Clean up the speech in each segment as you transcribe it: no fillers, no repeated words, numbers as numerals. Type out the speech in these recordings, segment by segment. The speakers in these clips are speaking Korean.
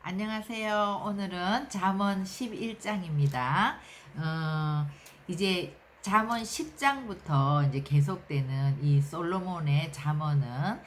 안녕하세요. 오늘은 잠언 11장입니다. 이제 잠언 10장부터 이제 계속되는 이 솔로몬의 잠언은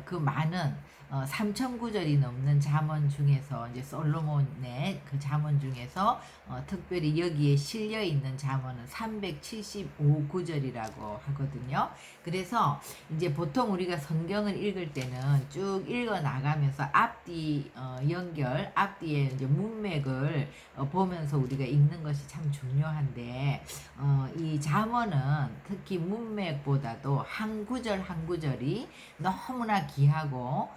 그 많은 3천 구절이 넘는 잠언 중에서 이제 솔로몬의 그 잠언 중에서 특별히 여기에 실려 있는 잠언은 375구절이라고 하거든요. 그래서 이제 보통 우리가 성경을 읽을 때는 쭉 읽어 나가면서 앞뒤 연결, 앞뒤에 이제 문맥을 보면서 우리가 읽는 것이 참 중요한데 이 잠언은 특히 문맥보다도 한 구절 한 구절이 너무나 귀하고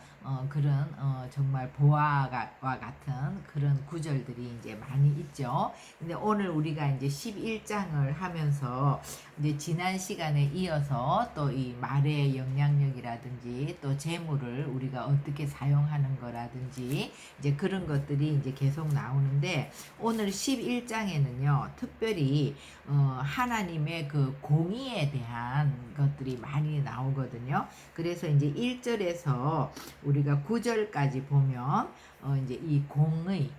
그런 정말 보화와 같은 그런 구절들이 이제 많이 있죠. 근데 오늘 우리가 이제 11장을 하면서 이제 지난 시간에 이어서 또 이 말의 영향력이라든지 또 재물을 우리가 어떻게 사용하는 거라든지 이제 그런 것들이 이제 계속 나오는데 오늘 11장에는요 특별히 하나님의 그 공의에 대한 것들이 많이 나오거든요. 그래서 이제 1절에서 우리가 9절까지 보면 이제 이 공의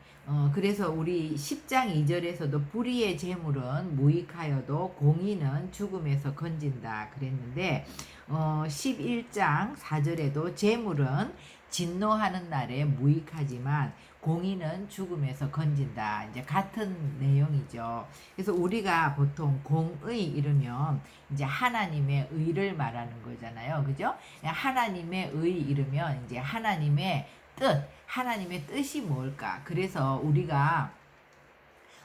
그래서 우리 10장 2절에서도 불의의 재물은 무익하여도 공의는 죽음에서 건진다 그랬는데 11장 4절에도 재물은 진노하는 날에 무익하지만 공의는 죽음에서 건진다. 이제 같은 내용이죠. 그래서 우리가 보통 공의 이르면 이제 하나님의 의를 말하는 거잖아요. 그죠? 하나님의 의 이르면 이제 하나님의 뜻, 하나님의 뜻이 뭘까? 그래서 우리가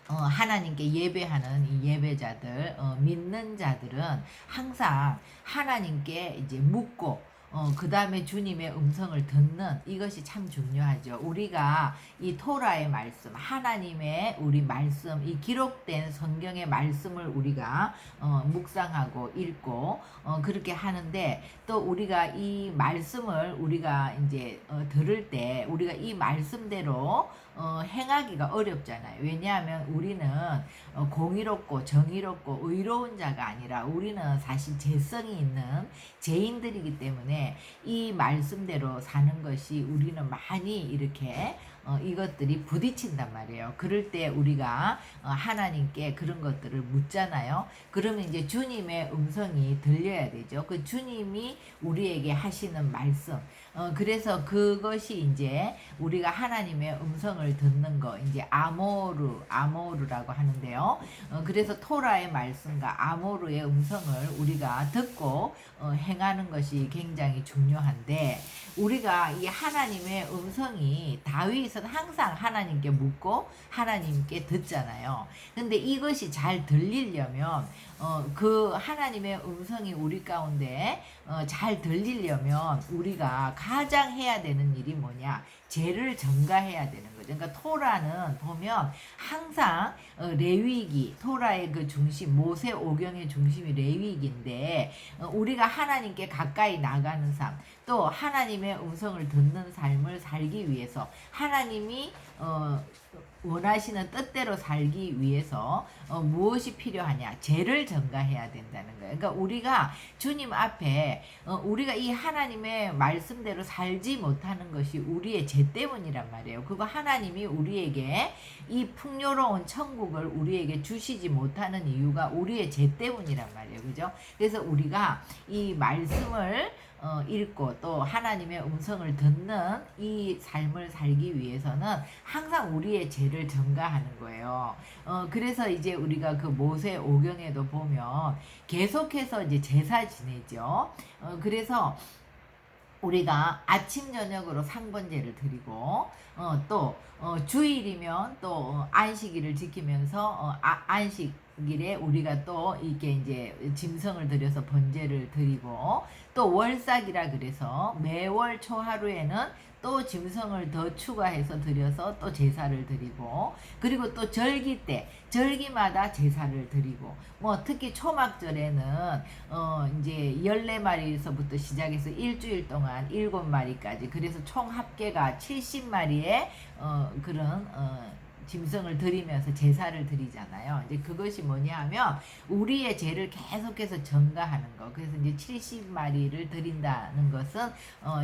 하나님께 예배하는 이 예배자들, 믿는 자들은 항상 하나님께 이제 묻고 그 다음에 주님의 음성을 듣는 이것이 참 중요하죠. 우리가 이 토라의 말씀, 하나님의 우리 말씀, 이 기록된 성경의 말씀을 우리가 묵상하고 읽고 그렇게 하는데 또 우리가 이 말씀을 우리가 이제 들을 때 우리가 이 말씀대로 행하기가 어렵잖아요. 왜냐하면 우리는 공의롭고 정의롭고 의로운 자가 아니라 우리는 사실 죄성이 있는 죄인들이기 때문에 이 말씀대로 사는 것이 우리는 많이 이렇게 이것들이 부딪힌단 말이에요. 그럴 때 우리가 하나님께 그런 것들을 묻잖아요. 그러면 이제 주님의 음성이 들려야 되죠. 그 주님이 우리에게 하시는 말씀. 그래서 이제 우리가 하나님의 음성을 듣는 거, 이제 아모르라고 하는데요. 그래서 토라의 말씀과 아모르의 음성을 우리가 듣고 행하는 것이 굉장히 중요한데, 우리가 이 하나님의 음성이 다윗은 항상 하나님께 묻고 하나님께 듣잖아요. 근데 이것이 잘 들리려면 그 하나님의 음성이 우리 가운데 잘 들리려면 우리가 가장 해야 되는 일이 뭐냐? 죄를 전가해야 되는 거죠. 그러니까 토라는 보면 항상 레위기, 토라의 그 중심, 모세 오경의 중심이 레위기인데 우리가 하나님께 가까이 나가는 삶, 또 하나님의 음성을 듣는 삶을 살기 위해서 하나님이 원하시는 뜻대로 살기 위해서 무엇이 필요하냐? 죄를 전가해야 된다는 거예요. 그러니까 우리가 주님 앞에 우리가 이 하나님의 말씀대로 살지 못하는 것이 우리의 죄 때문이란 말이에요. 그거 하나님이 우리에게 이 풍요로운 천국을 우리에게 주시지 못하는 이유가 우리의 죄 때문이란 말이에요. 그죠? 그래서 우리가 이 말씀을 읽고 또 하나님의 음성을 듣는 이 삶을 살기 위해서는 항상 우리의 죄를 전가하는 거예요. 그래서 이제 우리가 그 모세 오경에도 보면 계속해서 이제 제사 지내죠. 그래서 우리가 아침 저녁으로 상번제를 드리고 또 주일이면 또 안식일을 지키면서 안식일에 우리가 또 이게 이제 짐승을 들여서 번제를 드리고 또 월삭이라 그래서 매월 초하루에는 또 짐승을 더 추가해서 드려서 또 제사를 드리고 그리고 또 절기 때 절기마다 제사를 드리고 뭐 특히 초막절에는 이제 14마리에서부터 시작해서 일주일 동안 7마리까지 그래서 총 합계가 70마리의 그런 짐승을 드리면서 제사를 드리잖아요. 이제 그것이 뭐냐 하면 우리의 죄를 계속해서 전가하는 거. 그래서 이제 70마리를 드린다는 것은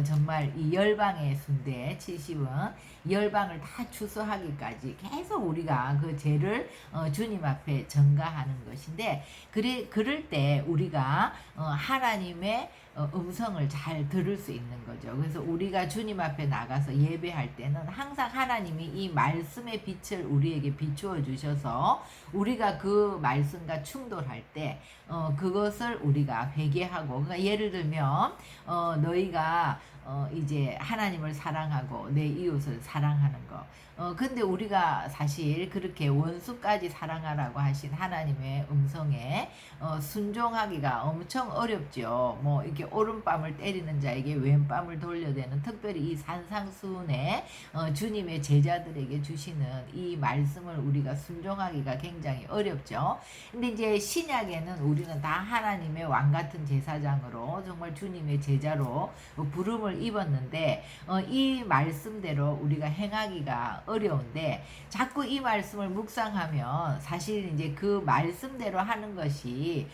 정말 이 열방의 순대 70은 열방을 다 추수하기까지 계속 우리가 그 죄를 주님 앞에 전가하는 것인데, 그럴 때 우리가 하나님의 음성을 잘 들을 수 있는 거죠. 그래서 우리가 주님 앞에 나가서 예배할 때는 항상 하나님이 이 말씀의 빛을 우리에게 비추어 주셔서 우리가 그 말씀과 충돌할 때 그것을 우리가 회개하고, 그러니까 예를 들면 너희가 이제 하나님을 사랑하고 내 이웃을 사랑하는 거. 근데 우리가 사실 그렇게 원수까지 사랑하라고 하신 하나님의 음성에 순종하기가 엄청 어렵죠. 뭐 이렇게 오른뺨을 때리는 자에게 왼뺨을 돌려대는, 특별히 이 산상수훈에 주님의 제자들에게 주시는 이 말씀을 우리가 순종하기가 굉장히 어렵죠. 근데 이제 신약에는 우리는 다 하나님의 왕 같은 제사장으로 정말 주님의 제자로 부름을 입었는데 이 말씀대로 우리가 행하기가 어려운데, 자꾸 이 말씀을 묵상하면 사실 이제 그 말씀대로 하는 것이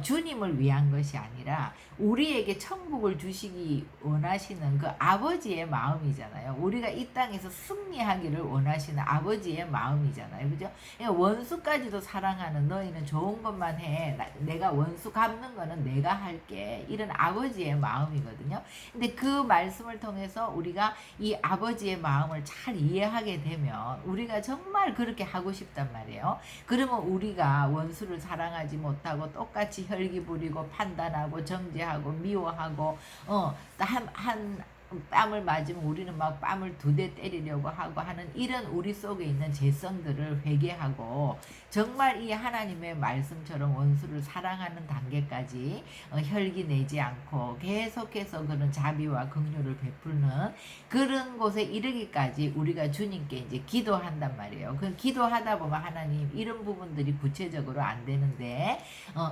주님을 위한 것이 아니라 우리에게 천국을 주시기 원하시는 그 아버지의 마음이잖아요. 우리가 이 땅에서 승리하기를 원하시는 아버지의 마음이잖아요. 그죠? 원수까지도 사랑하는, 너희는 좋은 것만 해, 내가 원수 갚는 거는 내가 할게, 이런 아버지의 마음이거든요. 근데 그 말씀을 통해서 우리가 이 아버지의 마음을 잘 이해하게 되면 우리가 정말 그렇게 하고 싶단 말이에요. 그러면 우리가 원수를 사랑하지 못하고 똑같이 혈기 부리고 판단하고 정죄하고 미워하고 한 뺨을 맞으면 우리는 막 뺨을 2대 때리려고 하고 하는 이런 우리 속에 있는 죄성들을 회개하고 정말 이 하나님의 말씀처럼 원수를 사랑하는 단계까지 혈기 내지 않고 계속해서 그런 자비와 긍휼을 베푸는 그런 곳에 이르기까지 우리가 주님께 이제 기도한단 말이에요. 그 기도하다 보면 하나님, 이런 부분들이 구체적으로 안 되는데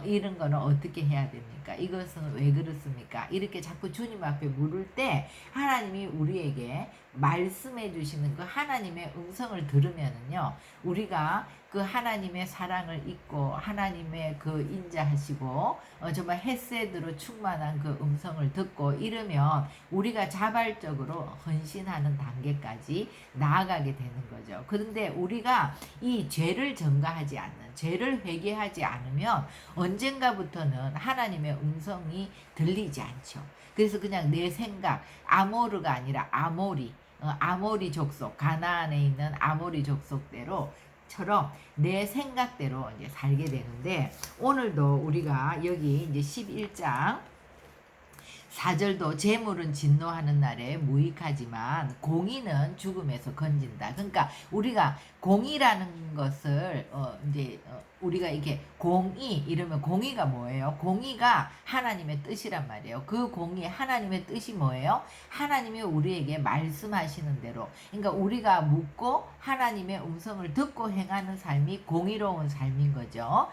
이런 거는 어떻게 해야 됩니까? 이것은 왜 그렇습니까? 이렇게 자꾸 주님 앞에 물을 때 하나님이 우리에게 말씀해 주시는 그 하나님의 음성을 들으면은요, 우리가 그 하나님의 사랑을 잊고 하나님의 그 인자하시고 정말 헤세드로 충만한 그 음성을 듣고 이러면 우리가 자발적으로 헌신하는 단계까지 나아가게 되는 거죠. 그런데 우리가 이 죄를 전가하지 않는, 죄를 회개하지 않으면 언젠가부터는 하나님의 음성이 들리지 않죠. 그래서 그냥 내 생각, 아모르가 아니라 아모리, 아모리 족속, 가나안에 있는 아모리 족속대로 처럼 내 생각대로 이제 살게 되는데, 오늘도 우리가 여기 이제 11장 4절도 재물은 진노하는 날에 무익하지만 공의는 죽음에서 건진다. 그러니까 우리가 공의라는 것을 이제 우리가 이렇게 공의 이러면 공의가 뭐예요? 공의가 하나님의 뜻이란 말이에요. 그 공의, 하나님의 뜻이 뭐예요? 하나님이 우리에게 말씀하시는 대로, 그러니까 우리가 묻고 하나님의 음성을 듣고 행하는 삶이 공의로운 삶인 거죠.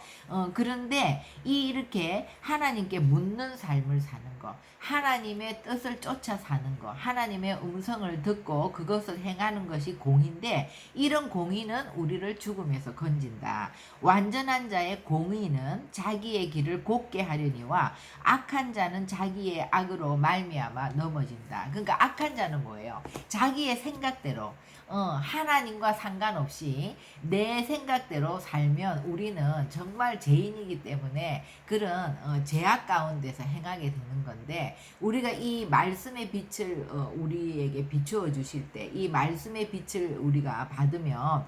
그런데 이렇게 하나님께 묻는 삶을 사는 거, 하나님의 뜻을 쫓아 사는 거, 하나님의 음성을 듣고 그것을 행하는 것이 공의인데, 이런 공의는 우리를 죽음에서 건진다. 완전한 자의 공의는 자기의 길을 곱게 하려니와 악한 자는 자기의 악으로 말미암아 넘어진다. 그러니까 악한 자는 뭐예요? 자기의 생각대로 하나님과 상관없이 내 생각대로 살면 우리는 정말 죄인이기 때문에 그런 죄악 가운데서 행하게 되는 건데, 우리가 이 말씀의 빛을 우리에게 비추어 주실 때, 이 말씀의 빛을 우리가 받으면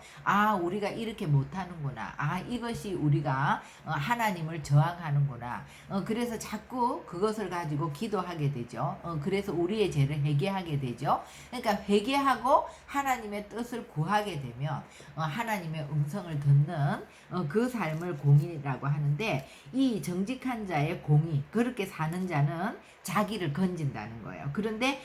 우리가 이렇게 못하는구나, 이것이 우리가 하나님을 저항하는구나, 그래서 자꾸 그것을 가지고 기도하게 되죠. 그래서 우리의 죄를 회개하게 되죠. 그러니까 회개하고 하나님의 뜻을 구하게 되면 하나님의 음성을 듣는 그 삶을 공의라고 하는데, 이 정직한 자의 공의, 그렇게 사는 자는 자기를 건진다는 거예요. 그런데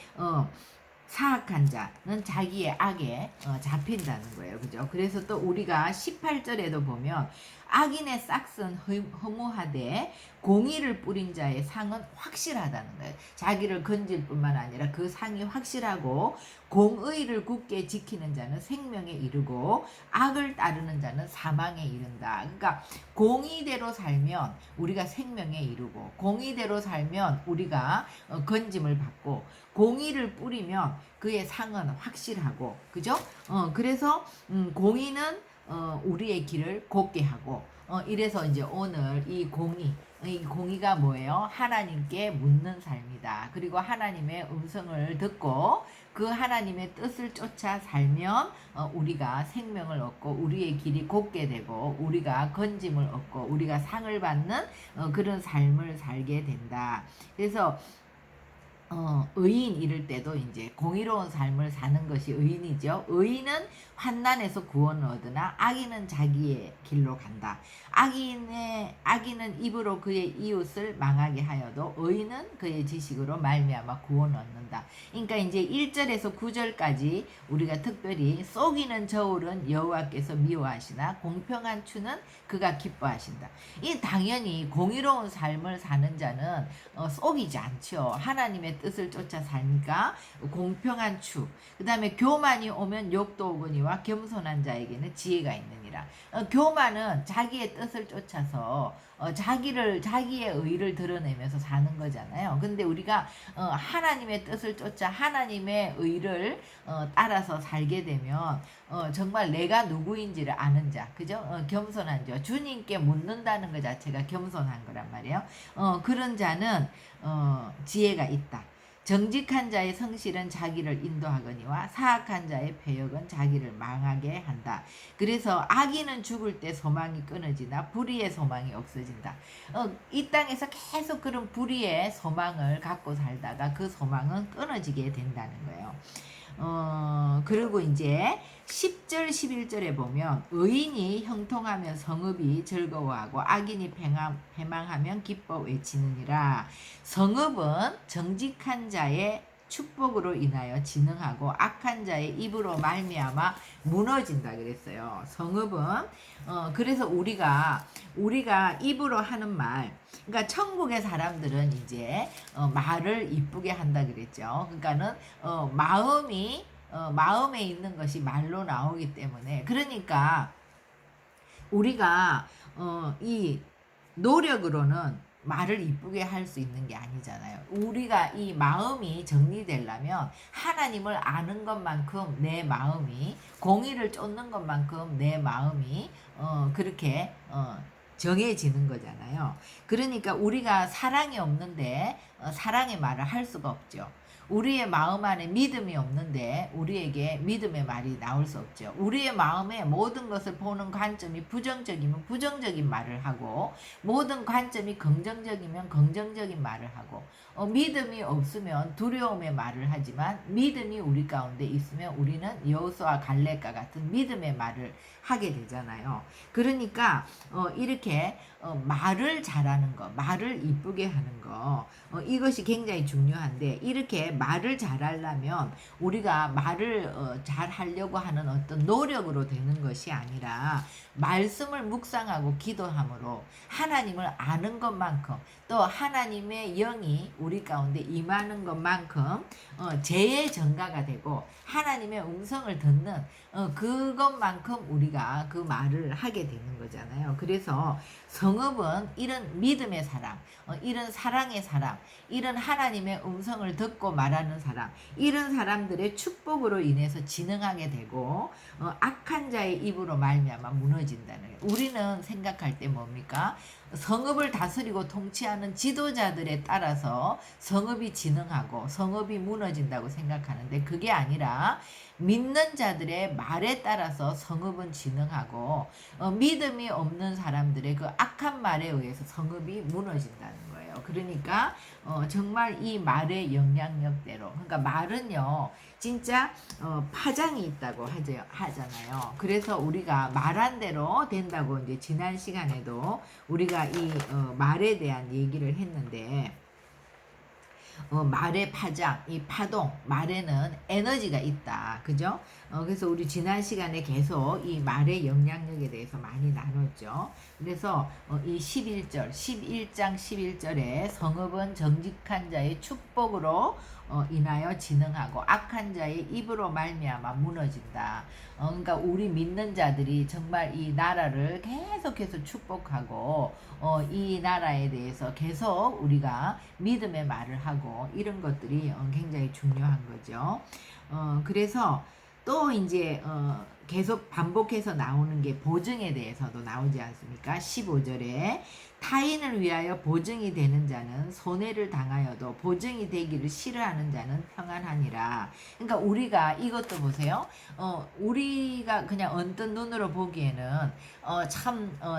사악한 자는 자기의 악에 잡힌다는 거예요. 그죠? 그래서 또 우리가 18절에도 보면 악인의 싹은 허무하되 공의를 뿌린 자의 상은 확실하다는 거예요. 자기를 건질 뿐만 아니라 그 상이 확실하고 공의를 굳게 지키는 자는 생명에 이르고 악을 따르는 자는 사망에 이른다. 그러니까 공의대로 살면 우리가 생명에 이르고 공의대로 살면 우리가 건짐을 받고 공의를 뿌리면 그의 상은 확실하고 그죠? 그래서 공의는 우리의 길을 곱게 하고 이래서 이제 오늘 이 공의가 뭐예요? 하나님께 묻는 삶이다. 그리고 하나님의 음성을 듣고 그 하나님의 뜻을 쫓아 살면 우리가 생명을 얻고 우리의 길이 곱게 되고 우리가 건짐을 얻고 우리가 상을 받는 그런 삶을 살게 된다. 그래서 의인 이럴 때도 이제 공의로운 삶을 사는 것이 의인이죠. 의인은 환난에서 구원을 얻으나 악인은 자기의 길로 간다. 악인은 입으로 그의 이웃을 망하게 하여도 의인은 그의 지식으로 말미암아 구원을 얻는다. 그러니까 이제 1절에서 9절까지 우리가 특별히 속이는 저울은 여호와께서 미워하시나 공평한 추는 그가 기뻐하신다. 이 당연히 공의로운 삶을 사는 자는 속이지 않죠. 하나님의 뜻을 쫓아 사니까 공평한 추. 그 다음에 교만이 오면 욕도 오거니와 겸손한 자에게는 지혜가 있느니라. 교만은 자기의 뜻을 쫓아서 자기의 의를 드러내면서 사는 거잖아요. 근데 우리가 하나님의 뜻을 쫓아 하나님의 의를 따라서 살게 되면 정말 내가 누구인지를 아는 자, 그죠? 겸손한 자, 주님께 묻는다는 것 자체가 겸손한 거란 말이에요. 그런 자는 지혜가 있다. 정직한 자의 성실은 자기를 인도하거니와 사악한 자의 패역은 자기를 망하게 한다. 그래서 악인은 죽을 때 소망이 끊어지나 불의의 소망이 없어진다. 이 땅에서 계속 그런 불의의 소망을 갖고 살다가 그 소망은 끊어지게 된다는 거예요. 그리고 이제 10절 11절에 보면 의인이 형통하면 성읍이 즐거워하고 악인이 패망하면 기뻐 외치느니라. 성읍은 정직한 자의 축복으로 인하여 진흥하고 악한 자의 입으로 말미암아 무너진다 그랬어요. 성읍은 그래서 우리가 입으로 하는 말, 그러니까 천국의 사람들은 이제 말을 이쁘게 한다 그랬죠. 그러니까는 마음에 있는 것이 말로 나오기 때문에, 그러니까 우리가 이 노력으로는 말을 이쁘게 할 수 있는 게 아니잖아요. 우리가 이 마음이 정리되려면 하나님을 아는 것만큼 내 마음이, 공의를 쫓는 것만큼 내 마음이 그렇게 정해지는 거잖아요. 그러니까 우리가 사랑이 없는데 사랑의 말을 할 수가 없죠. 우리의 마음 안에 믿음이 없는데 우리에게 믿음의 말이 나올 수 없죠. 우리의 마음에 모든 것을 보는 관점이 부정적이면 부정적인 말을 하고, 모든 관점이 긍정적이면 긍정적인 말을 하고, 믿음이 없으면 두려움의 말을 하지만 믿음이 우리 가운데 있으면 우리는 여호수아 갈렙과 같은 믿음의 말을 하게 되잖아요. 그러니까 이렇게 말을 잘하는 거, 말을 이쁘게 하는 거, 이것이 굉장히 중요한데, 이렇게 말을 잘하려면 우리가 말을 잘 하려고 하는 어떤 노력으로 되는 것이 아니라 말씀을 묵상하고 기도함으로 하나님을 아는 것만큼, 또 하나님의 영이 우리 가운데 임하는 것만큼 죄의 전가가 되고 하나님의 음성을 듣는 그것만큼 우리가 그 말을 하게 되는 거잖아요. 그래서 성읍은 이런 믿음의 사람, 이런 사랑의 사람, 이런 하나님의 음성을 듣고 말하는 사람, 이런 사람들의 축복으로 인해서 진흥하게 되고 악한 자의 입으로 말미암아 무너진다는 거예요. 우리는 생각할 때 뭡니까? 성읍을 다스리고 통치하는 지도자들에 따라서 성읍이 진흥하고 성읍이 무너진다고 생각하는데, 그게 아니라 믿는 자들의 말에 따라서 성읍은 진흥하고 믿음이 없는 사람들의 그 악한 말에 의해서 성읍이 무너진다는 거예요. 그러니까 정말 이 말의 영향력대로, 그러니까 말은요 진짜 파장이 있다고 하잖아요. 그래서 우리가 말한 대로 된다고 이제 지난 시간에도 우리가 이 말에 대한 얘기를 했는데, 말의 파장, 이 파동, 말에는 에너지가 있다. 그죠? 그래서 우리 지난 시간에 계속 이 말의 영향력에 대해서 많이 나눴죠. 그래서 이 11장 11절에 성읍은 정직한 자의 축복으로 인하여 진흥하고 악한 자의 입으로 말미암아 무너진다. 그러니까 우리 믿는 자들이 정말 이 나라를 계속해서 축복하고 이 나라에 대해서 계속 우리가 믿음의 말을 하고 이런 것들이 굉장히 중요한 거죠. 그래서 또 이제 계속 반복해서 나오는 게 보증에 대해서도 나오지 않습니까? 15절에 타인을 위하여 보증이 되는 자는 손해를 당하여도 보증이 되기를 싫어하는 자는 평안하니라. 그러니까 우리가 이것도 보세요. 우리가 그냥 언뜻 눈으로 보기에는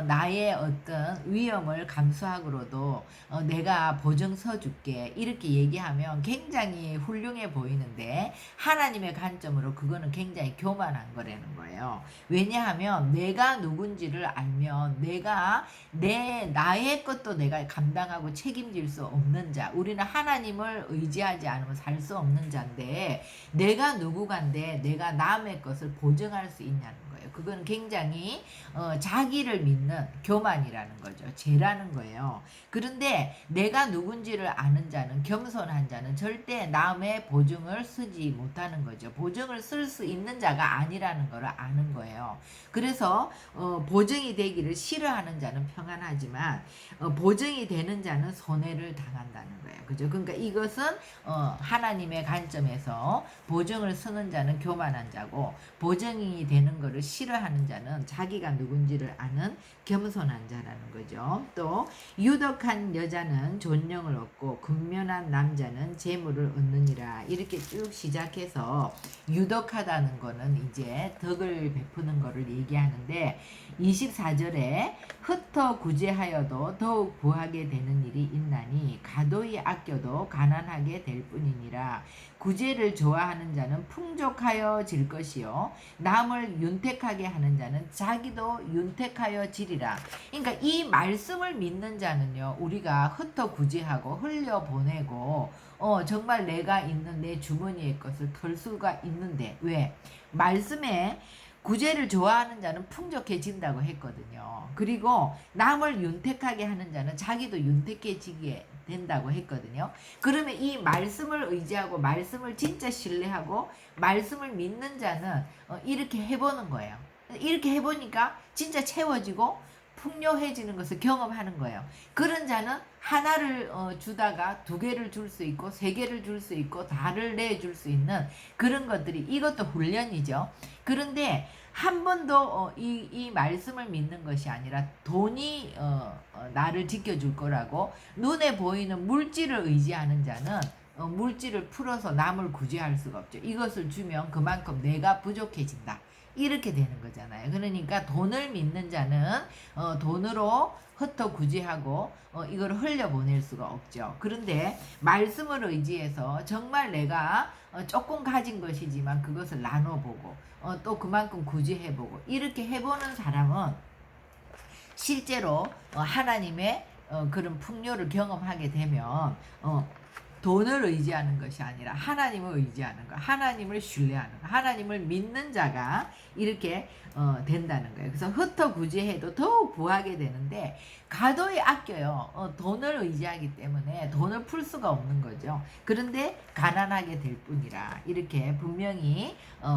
나의 어떤 위험을 감수하고도 내가 보증 서줄게 이렇게 얘기하면 굉장히 훌륭해 보이는데 하나님의 관점으로 그거는 굉장히 교만한 거라는 거예요. 왜냐하면 내가 누군지를 알면 내가 나의 것도 내가 감당하고 책임질 수 없는 자, 우리는 하나님을 의지하지 않으면 살 수 없는 자인데 내가 누구간데 내가 남의 것을 보증할 수 있냐는 거예요. 그건 굉장히 자기를 믿는 교만이라는 거죠. 죄라는 거예요. 그런데 내가 누군지를 아는 자는, 겸손한 자는 절대 남의 보증을 쓰지 못하는 거죠. 보증을 쓸 수 있는 자가 아니라는 걸 아는 거예요. 그래서 보증이 되기를 싫어하는 자는 평안하지만 보증이 되는 자는 손해를 당한다는 거예요. 그죠? 그러니까 이것은 하나님의 관점에서 보증을 쓰는 자는 교만한 자고 보증이 되는 것을 싫어하는 자는 자기가 누군지를 아는 겸손한 자라는 거죠. 또 유덕한 여자는 존령을 얻고 근면한 남자는 재물을 얻느니라. 이렇게 쭉 시작해서 유덕하다는 거는 이제 덕을 베푸는 거를 얘기하는데 24절에 흩어 구제하여도 더욱 부하게 되는 일이 있나니 가도히 아껴도 가난하게 될 뿐이니라. 구제를 좋아하는 자는 풍족하여 질 것이요 남을 윤택하게 하는 자는 자기도 윤택하여 지리라. 그러니까 이 말씀을 믿는 자는요, 우리가 흩어 구제하고 흘려보내고 정말 내가 있는 내 주머니의 것을 털 수가 있는데 왜? 말씀에 구제를 좋아하는 자는 풍족해진다고 했거든요. 그리고 남을 윤택하게 하는 자는 자기도 윤택해지게 된다고 했거든요. 그러면 이 말씀을 의지하고 말씀을 진짜 신뢰하고 말씀을 믿는 자는 이렇게 해보는 거예요. 이렇게 해보니까 진짜 채워지고 풍요해지는 것을 경험하는 거예요. 그런 자는 하나를 주다가 두 개를 줄 수 있고 세 개를 줄 수 있고 다를 내줄 수 있는 그런 것들이, 이것도 훈련이죠. 그런데 한 번도 이 말씀을 믿는 것이 아니라 돈이 나를 지켜줄 거라고 눈에 보이는 물질을 의지하는 자는 물질을 풀어서 남을 구제할 수가 없죠. 이것을 주면 그만큼 내가 부족해진다. 이렇게 되는 거잖아요. 그러니까 돈을 믿는 자는 돈으로 흩어 구제하고 이걸 흘려보낼 수가 없죠. 그런데 말씀을 의지해서 정말 내가 조금 가진 것이지만 그것을 나눠보고 또 그만큼 구제해보고 이렇게 해보는 사람은 실제로 하나님의 그런 풍요를 경험하게 되면 돈을 의지하는 것이 아니라 하나님을 의지하는 거, 하나님을 신뢰하는 거, 하나님을 믿는 자가 이렇게 된다는 거예요. 그래서 흩어 구제해도 더욱 부하게 되는데 가도히 아껴요. 돈을 의지하기 때문에 돈을 풀 수가 없는 거죠. 그런데 가난하게 될 뿐이라 이렇게 분명히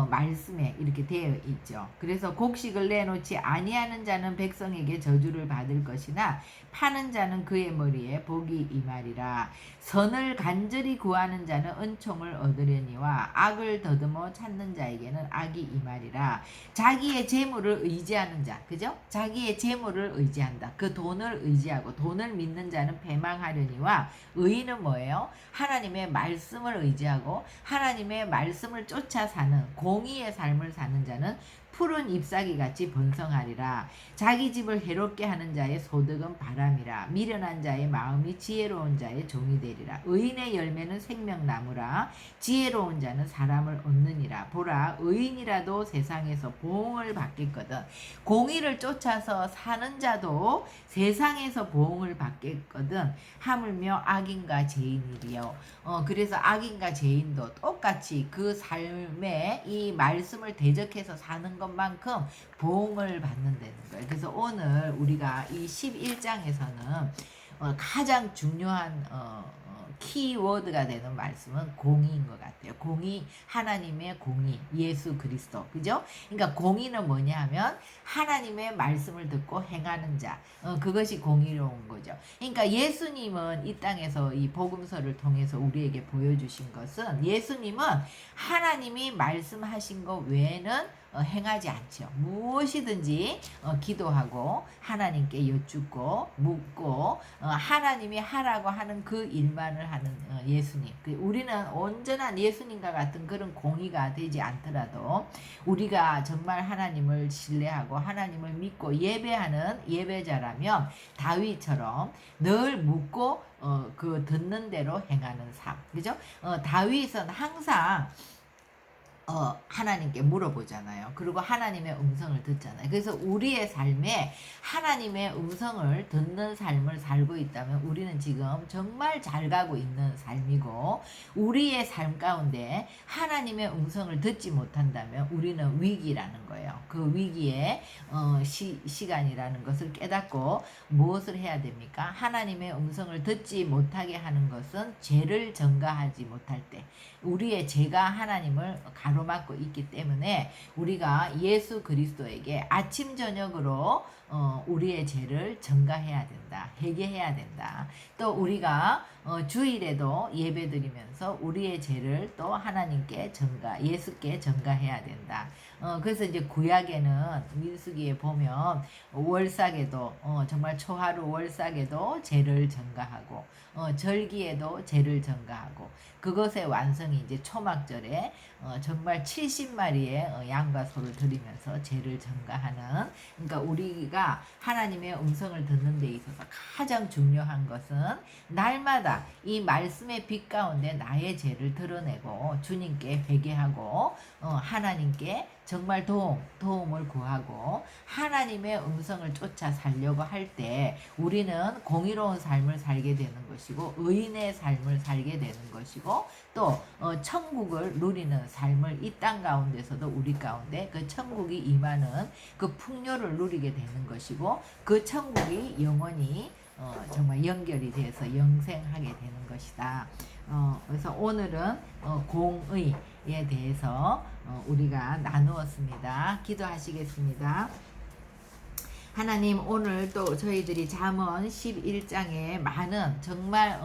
말씀에 이렇게 되어 있죠. 그래서 곡식을 내놓지 아니하는 자는 백성에게 저주를 받을 것이나 파는 자는 그의 머리에 복이 임하리라. 선을 간절히 구하는 자는 은총을 얻으려니와 악을 더듬어 찾는 자에게는 악이 임하리라. 자기의 재물을 의지하는 자, 그죠? 자기의 재물을 의지한다. 그 돈을 의지하고 돈을 믿는 자는 패망하려니와 의인은 뭐예요? 하나님의 말씀을 의지하고 하나님의 말씀을 쫓아 사는 공의의 삶을 사는 자는 푸른 잎사귀 같이 번성하리라. 자기 집을 해롭게 하는 자의 소득은 바람이라. 미련한 자의 마음이 지혜로운 자의 종이 되리라. 의인의 열매는 생명나무라. 지혜로운 자는 사람을 얻느니라. 보라, 의인이라도 세상에서 보응을 받겠거든. 공의를 쫓아서 사는 자도 세상에서 보응을 받겠거든. 하물며 악인과 죄인이리요. 그래서 악인과 죄인도 똑같이 그 삶에 이 말씀을 대적해서 사는 것만큼 보응을 받는다는 거예요. 그래서 오늘 우리가 이 11장에서는 가장 중요한 키워드가 되는 말씀은 공의인 것 같아요. 공의, 하나님의 공의, 예수 그리스도, 그죠? 그러니까 공의는 뭐냐 하면 하나님의 말씀을 듣고 행하는 자, 그것이 공의로운 거죠. 그러니까 예수님은 이 땅에서 이 복음서를 통해서 우리에게 보여주신 것은, 예수님은 하나님이 말씀하신 것 외에는 행하지 않죠. 무엇이든지 기도하고 하나님께 여쭙고 묻고 하나님이 하라고 하는 그 일만을 하는 예수님. 우리는 온전한 예수님과 같은 그런 공의가 되지 않더라도 우리가 정말 하나님을 신뢰하고 하나님을 믿고 예배하는 예배자라면 다윗처럼 늘 묻고 그 듣는 대로 행하는 삶. 그죠? 다윗은 항상 하나님께 물어보잖아요. 그리고 하나님의 음성을 듣잖아요. 그래서 우리의 삶에 하나님의 음성을 듣는 삶을 살고 있다면 우리는 지금 정말 잘 가고 있는 삶이고, 우리의 삶 가운데 하나님의 음성을 듣지 못한다면 우리는 위기라는 거예요. 그 위기의 시간이라는 것을 깨닫고 무엇을 해야 됩니까? 하나님의 음성을 듣지 못하게 하는 것은 죄를 전가하지 못할 때, 우리의 죄가 하나님을 가로막고 있기 때문에 우리가 예수 그리스도에게 아침 저녁으로 우리의 죄를 전가해야 된다. 회개해야 된다. 또 우리가 주일에도 예배드리면서 우리의 죄를 또 하나님께 예수께 전가해야 된다. 그래서 이제 구약에는 민수기에 보면 월삭에도 정말 초하루 월삭에도 죄를 전가하고 절기에도 죄를 전가하고, 그것의 완성이 이제 초막절에 정말 70마리의 양과 소를 드리면서 죄를 전가하는, 그러니까 우리가 하나님의 음성을 듣는 데 있어서 가장 중요한 것은 날마다 이 말씀의 빛 가운데 나의 죄를 드러내고 주님께 회개하고 하나님께 정말 도움을 구하고 하나님의 음성을 쫓아 살려고 할 때 우리는 공의로운 삶을 살게 되는 것이고 의인의 삶을 살게 되는 것이고, 또 천국을 누리는 삶을 이 땅 가운데서도 우리 가운데 그 천국이 임하는 그 풍요를 누리게 되는 것이고, 그 천국이 영원히 정말 연결이 돼서 영생하게 되는 것이다. 그래서 오늘은 공의에 대해서 우리가 나누었습니다. 기도하시겠습니다. 하나님, 오늘 또 저희들이 잠언 11장에 많은 정말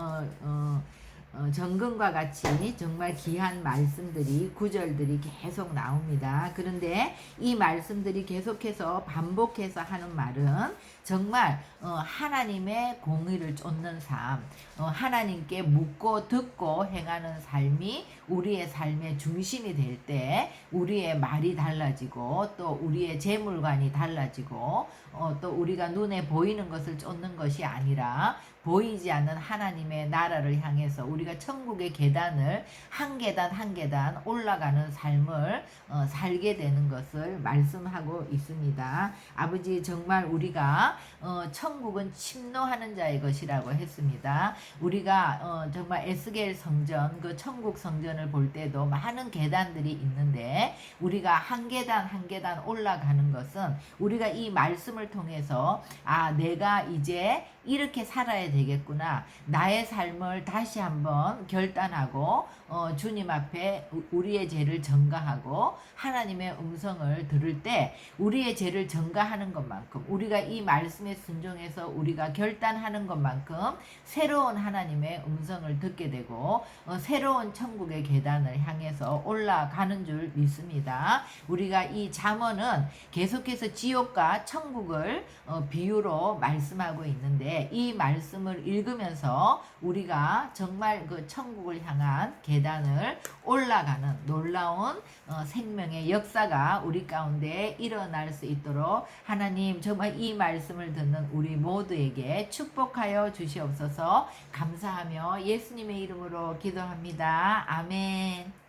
정금과 같이 정말 귀한 말씀들이, 구절들이 계속 나옵니다. 그런데 이 말씀들이 계속해서 반복해서 하는 말은 정말 하나님의 공의를 쫓는 삶, 하나님께 묻고 듣고 행하는 삶이 우리의 삶의 중심이 될 때 우리의 말이 달라지고 또 우리의 재물관이 달라지고 또 우리가 눈에 보이는 것을 쫓는 것이 아니라 보이지 않는 하나님의 나라를 향해서 우리가 천국의 계단을 한 계단 한 계단 올라가는 삶을 살게 되는 것을 말씀하고 있습니다. 아버지, 정말 우리가 천국은 침노하는 자의 것이라고 했습니다. 우리가 정말 에스겔 성전, 그 천국 성전을 볼 때도 많은 계단들이 있는데 우리가 한 계단 한 계단 올라가는 것은 우리가 이 말씀을 통해서 내가 이제 이렇게 살아야 되겠구나, 나의 삶을 다시 한번 결단하고 주님 앞에 우리의 죄를 전가하고 하나님의 음성을 들을 때 우리의 죄를 전가하는 것만큼, 우리가 이 말씀에 순종해서 우리가 결단하는 것만큼 새로운 하나님의 음성을 듣게 되고 새로운 천국의 계단을 향해서 올라가는 줄 믿습니다. 우리가 이 잠언은 계속해서 지옥과 천국을 비유로 말씀하고 있는데 이 말씀을 말씀을 읽으면서 우리가 정말 그 천국을 향한 계단을 올라가는 놀라운 생명의 역사가 우리 가운데 일어날 수 있도록 하나님 정말 이 말씀을 듣는 우리 모두에게 축복하여 주시옵소서. 감사하며 예수님의 이름으로 기도합니다. 아멘.